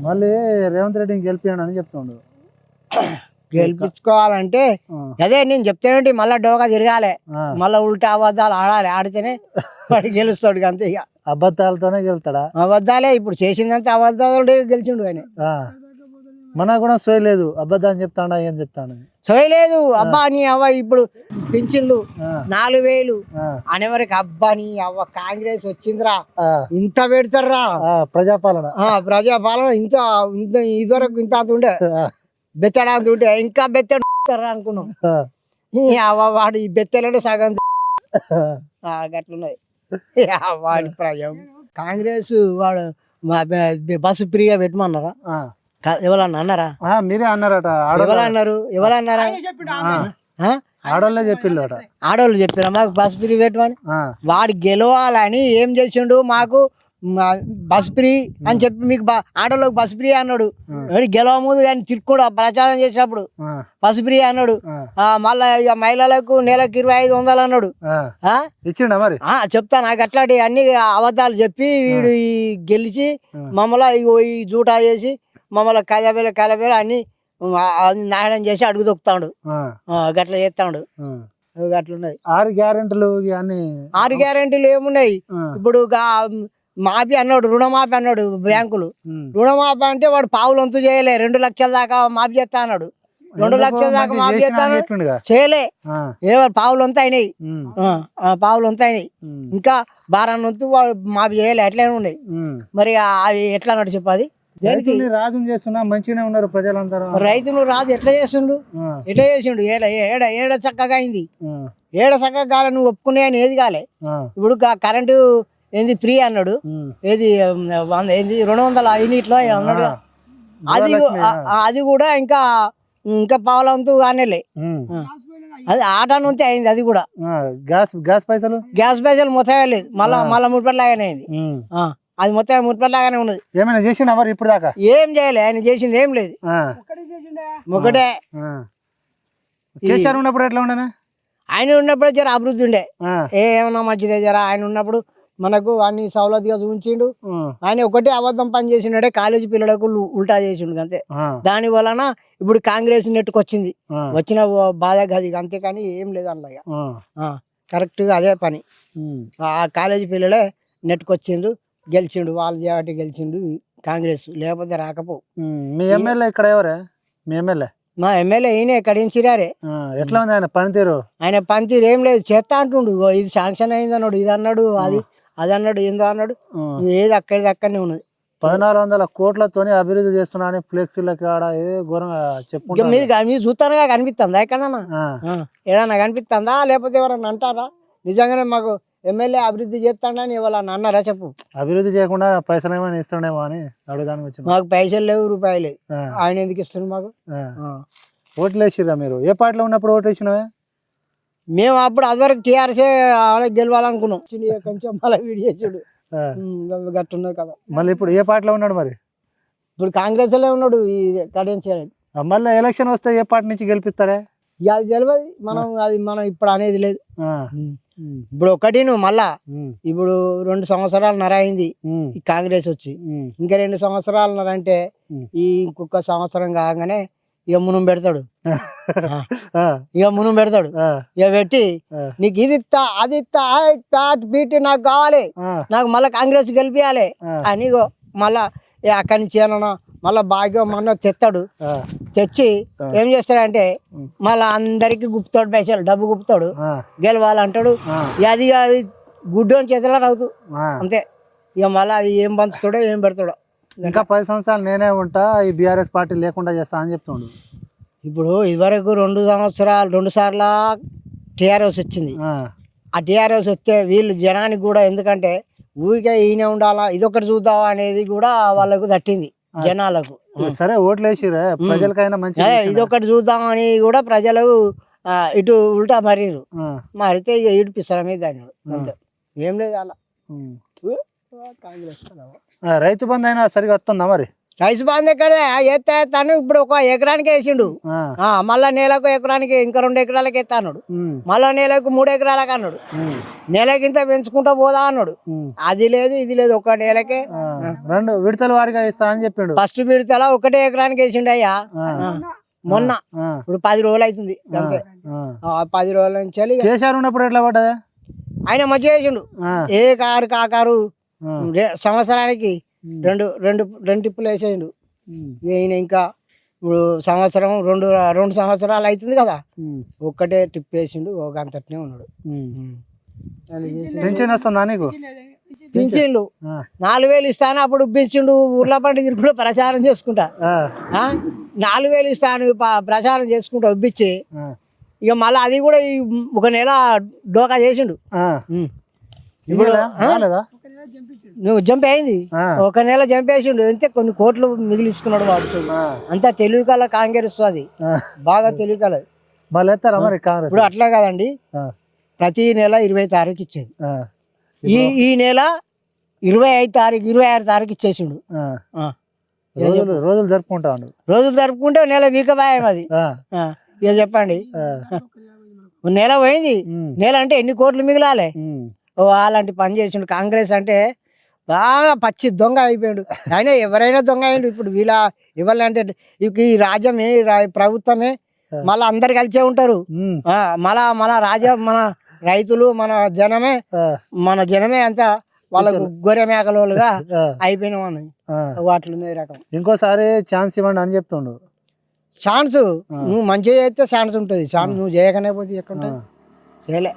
మళ్ళీ రేవంత్ రెడ్డిని గెలిపియండి అని చెప్తుండు. గెలిపించుకోవాలంటే అదే నేను చెప్తానంటే మళ్ళీ డోకా తిరగాలి, మళ్ళీ ఉల్టా అబద్ధాలు ఆడాలి, ఆడితేనే వాడు గెలుస్తాడు. అంతే ఇక అబద్ధాలతోనే గెలుతాడా? అబద్ధాలే ఇప్పుడు చేసిందంటే అబద్ధాలు గెలిచిండు. కానీ మన కూడా సోయలేదు, అబద్ధాన్ని చెప్తాడా ఏం చెప్తాడు సోయలేదు. అబ్బా నీ అవ్వ ఇప్పుడు పింఛన్లు 4000 అనేవరకు అబ్బా నీ అవ్వ కాంగ్రెస్ వచ్చిందిరా ఇంత పెడతారా ప్రజాపాలన ఇంత ఇంత ఇదివరకు ఇంత అంత ఉండే బెత్తడా అంత ఉంటే ఇంకా బెత్తడా అనుకున్నాం. అవ్వ వాడు ఈ బెత్తెలే సగం గట్లున్నది వాడి ప్రజా. కాంగ్రెస్ వాడు బస్సు ఫ్రీగా పెట్టమన్నారా? ఎవరన్నా అన్నారా? మీరే అన్నారట. ఎవరన్నారా? ఆడోళ్ళే చెప్పిల్లట. ఆడోళ్ళు చెప్పారా మాకు బస్ ఫ్రీ పెట్టమని? వాడు గెలవాలని ఏం చేసిండు, మాకు బస్ ఫ్రీ అని చెప్పి మీకు ఆటోలోకి బస్ ఫ్రీ అన్నాడు. గెలవ ముందు కానీ తిరుక్కోడు ప్రచారం చేసినప్పుడు బస్ ఫ్రీ అన్నాడు. మళ్ళా ఇక మహిళలకు నెలకు 2500 అన్నాడు. ఇచ్చిండా మరి? చెప్తా నాకు అట్లాంటి అన్ని అబద్ధాలు చెప్పి వీడు ఈ గెలిచి మమ్మల్ని ఈ జూటా చేసి మమ్మల్ని కలబేల అన్ని నాయనం చేసి అడుగు దొక్కుతాడు, గట్లా చేస్తాడు. గట్లున్నది. 6 గ్యారెంటీలు 6 గ్యారెంటీలు ఏమున్నాయి ఇప్పుడు? మాఫీ అన్నాడు, రుణమాఫీ అన్నాడు. బ్యాంకులు రుణమాఫీ అంటే వాడు పావులంతు చేయలే. 2 లక్షల దాకా మాఫీ చేస్తా అన్నాడు. 2 లక్షల దాకా మాఫీ చేస్తాను చేయలే. ఏవారు పావులంతా అయినాయి, పావులంతా అయినాయి. ఇంకా బారాన్నంతు వాడు మాఫీ చేయలే. ఎట్లనే ఉన్నాయి మరి అవి ఎట్లా అన్నాడు చెప్పది? రాజు చేస్తున్నా మంచిగానే ఉన్నారు ప్రజలందరూ. రైతులు రాజు ఎట్లా చేస్తుండు? ఎట్లా చేసిండు? ఏడ చక్కగా అయింది, ఏడ చక్కగా కాలే. నువ్వు ఒప్పుకునే అని ఏది కాలే. ఇప్పుడు కరెంటు ఏంది ఫ్రీ అన్నాడు, ఏది ఏంది 200 యూనిట్లో అన్నాడు. అది కూడా ఇంకా పావులంతు కానేలే. అది ఆటానంతే అయింది. అది కూడా గ్యాస్ పైసలు మొత్తం లేదు. మళ్ళా ముడిపట్లాగానే అయింది. అది మొత్తం ముడిపట్లాగానే ఉన్నది. ఏమైనా చేసిండు మరి ఇప్పుడు దాకా? ఏం చేయలే. ఆయన చేసింది ఏం లేదు. ఒకటే కేసీఆర్ ఉన్నప్పుడు ఎట్లా ఉండేనా? ఆయన ఉన్నప్పుడే జర అభివృద్ధి ఉండే, ఏమన్నా మంచిదే. జర ఆయన ఉన్నప్పుడు మనకు అన్ని సౌలతిగా చూపించిండు. ఆయన ఒకటే అబద్ధం పని చేసిండే, కాలేజీ పిల్లలకు ఉల్టా చేసిండు అంతే. దాని వలన ఇప్పుడు కాంగ్రెస్ నెట్టుకొచ్చింది. వచ్చిన బాధ గది అంతేకాని ఏం లేదు అందులో. కరెక్ట్గా అదే పని. ఆ కాలేజీ పిల్లలే నెట్టుకొచ్చిండ్రు, గెలిచిండు. వాళ్ళు చేయబట్టి గెలిచిండు కాంగ్రెస్, లేకపోతే రాకపో. మీ ఎమ్మెల్యే ఇక్కడ ఎవరే? మీ ఎమ్మెల్యే? మా ఎమ్మెల్యే ఈయన కడించిరారే. ఎట్లా ఉంది ఆయన పనితీరు? ఆయన పనితీరు ఏం లేదు, చేస్తా అంటుండు. ఇది శాంక్షన్ అయింది అన్నాడు, ఇది అన్నాడు, అది అన్నాడు, ఏందో అన్నాడు. ఏది అక్కడనే ఉన్నది. 1400 కోట్లతోని అభివృద్ధి చేస్తున్నా అని ఫ్లెక్సీల కాడ ఘోరంగా చెప్పు. మీరు చూస్తారుగా, కనిపిస్తుందా ఎక్కడన్నా? ఏడన్నా కనిపిస్తుందా? లేకపోతే ఎవరన్నా అంటారా? నిజంగానే మాకు ఎమ్మెల్యే అభివృద్ధి చేస్తాడని ఎవరన్నా అన్నారా చెప్పు? అభివృద్ధి చేయకుండా పైసలు ఏమైనా ఇస్తాడేమో అని అడుగుదానికి వచ్చి. మాకు పైసలు లేవు, రూపాయలు లేదు. ఆయన ఎందుకు ఇస్తుంది మాకు? ఓట్లు వేసిరా మీరు? ఏ పార్టీలో ఉన్నప్పుడు ఓటు వేసినావే? మేము అప్పుడు అదివరకు టీఆర్ఎస్ గెలవాలనుకున్నాం. కొంచెం మళ్ళీ వీడియో చూడు గట్టున్నది కదా. మళ్ళీ ఇప్పుడు ఏ పార్టీలో ఉన్నాడు మరి? ఇప్పుడు కాంగ్రెస్ లో ఉన్నాడు. ఈ కడెన్షియల్ మళ్ళీ ఎలక్షన్ వస్తే ఏ పార్టీ నుంచి గెలిపిస్తారే? అది తెలియదు. మనం ఇప్పుడు అనేది లేదు. ఇప్పుడు ఒకటి నువ్వు మళ్ళా ఇప్పుడు 2 సంవత్సరాలున్నర అయింది ఈ కాంగ్రెస్ వచ్చి. ఇంకా 2 సంవత్సరాలున్నర అంటే ఈ ఇంకొక సంవత్సరం కాగానే ఇక మునం పెడతాడు. ఇక పెట్టి నీకు ఇది ఇస్తా, అది ఇస్తా, బీటీ నాకు కావాలి, నాకు మళ్ళీ కాంగ్రెస్ గెలిపియాలి అని మళ్ళా అక్కడి నుంచి ఏమన్నా మళ్ళా భాగ్యం మన తెస్తాడు. తెచ్చి ఏం చేస్తాడంటే మళ్ళా అందరికి గుప్తాడు, పైసలు డబ్బు గుప్తాడు, గెలవాలంటాడు. అది గుడ్డు చేతిలో రావుతూ అంతే. ఇక మళ్ళీ అది ఏం పంచుతాడో ఏం పెడతాడో. ఇంకా 10 సంవత్సరాలు నేనే ఉంటా, ఈ బీఆర్ఎస్ పార్టీ లేకుండా చేస్తా అని చెప్తుండు. ఇప్పుడు ఇదివరకు 2 సార్లు టీఆర్ఎస్ వచ్చింది. ఆ టీఆర్ఎస్ వస్తే వీళ్ళు జనానికి కూడా, ఎందుకంటే ఊరికే ఈయన ఉండాలా, ఇదొకటి చూద్దాం అనేది కూడా వాళ్ళకు తట్టింది జనాలకు. సరే ఓట్లు వేసిరే, ప్రజలకైనా మంచి ఇదొకటి చూద్దామని కూడా ప్రజలు ఇటు ఉల్టా మరీరు. మరితే ఇక ఈడిపిస్తారు మీద దాన్ని అంతే, ఏం లేదు అలా. కాంగ్రెస్ రైతు బంధు అయినా సరిగా వస్తుందా మరి? రైస్ బాండ్ ఎక్కడ ఎత్తాను ఇప్పుడు ఒక ఎకరానికి వేసిండు మళ్ళా నెలకు ఎకరానికి ఇంకా 2 ఎకరాలకి ఎత్తా అన్నాడు మళ్ళా నెలకు 3 ఎకరాలకు అన్నాడు నెలకి ఇంత పెంచుకుంటా పోదా అన్నాడు అది లేదు ఇది లేదు ఒక నెలకే 2 విడతల వారిగా ఇస్తా అని చెప్పిండు ఫస్ట్ విడతల 1 ఎకరానికి వేసిండు అయ్యా మొన్న ఇప్పుడు 10 రోజులు అవుతుంది అంతే 10 రోజుల నుంచి కేసీఆర్ ఉన్నప్పుడు ఎట్లా పడ్డదా ఆయన మంచిగా చేసిండు ఏ కారు కాకారు సంవత్సరానికి రెండు టిప్పులు వేసేయండు ఈయన ఇంకా ఇప్పుడు సంవత్సరం రెండు సంవత్సరాలు అవుతుంది కదా ఒక్కటే టిప్ వేసిండు ఒక అంతటినే ఉన్నాడు పెన్షన్ వస్తుందా నీకు పింఛన్లు 4,000 ఇస్తాను అప్పుడు పెంచిండు ఊర్ల పంట తిరుగులో ప్రచారం చేసుకుంటా 4,000 ఇస్తాను ప్రచారం చేసుకుంటా ఉబ్బిచ్చి ఇక మళ్ళీ అది కూడా ఒక నెల డోకా చేసిండు ఇప్పుడు నువ్వు జంప్ అయింది ఒక నెల చంపేసిండు అంతే కొన్ని కోట్లు మిగిలించుకున్నాడు వాడు అంతా తెలివి కల కాంగ్రెస్ అది బాగా తెలివి కల మళ్ళీ ఎత్తారా మరి కాంగ్రెస్ ఇప్పుడు అట్లా కదండి ప్రతి నెల 20 తారీఖు ఇచ్చేది ఈ నెల 25 తారీఖు 26 తారీఖు ఇచ్చేసిండు రోజులు జరుపుకుంటాడు రోజులు జరుపుకుంటే నెల వీకబాయం అది ఇక చెప్పండి నెల పోయింది నెల అంటే ఎన్ని కోట్లు మిగిలాలి అలాంటి పని చేసిండు కాంగ్రెస్ అంటే బాగా పచ్చి దొంగ అయిపోయాడు అయినా ఎవరైనా దొంగ అయ్యిండు ఇప్పుడు వీళ్ళ ఇవ్వాలంటే ఈ రాజ్యం ప్రభుత్వమే మళ్ళీ అందరు కలిసే ఉంటారు మన రైతులు మన జనమే అంతా వాళ్ళకు గొర్రె మేకలుగా అయిపోయిన వాటిలో రకం ఇంకోసారి ఛాన్స్ ఇవ్వండి అని చెప్తుండు ఛాన్స్ నువ్వు మంచిగా చేస్తే ఛాన్స్ ఉంటుంది ఛాన్స్ నువ్వు చేయకనే పోతే ఎక్కడ చేయలే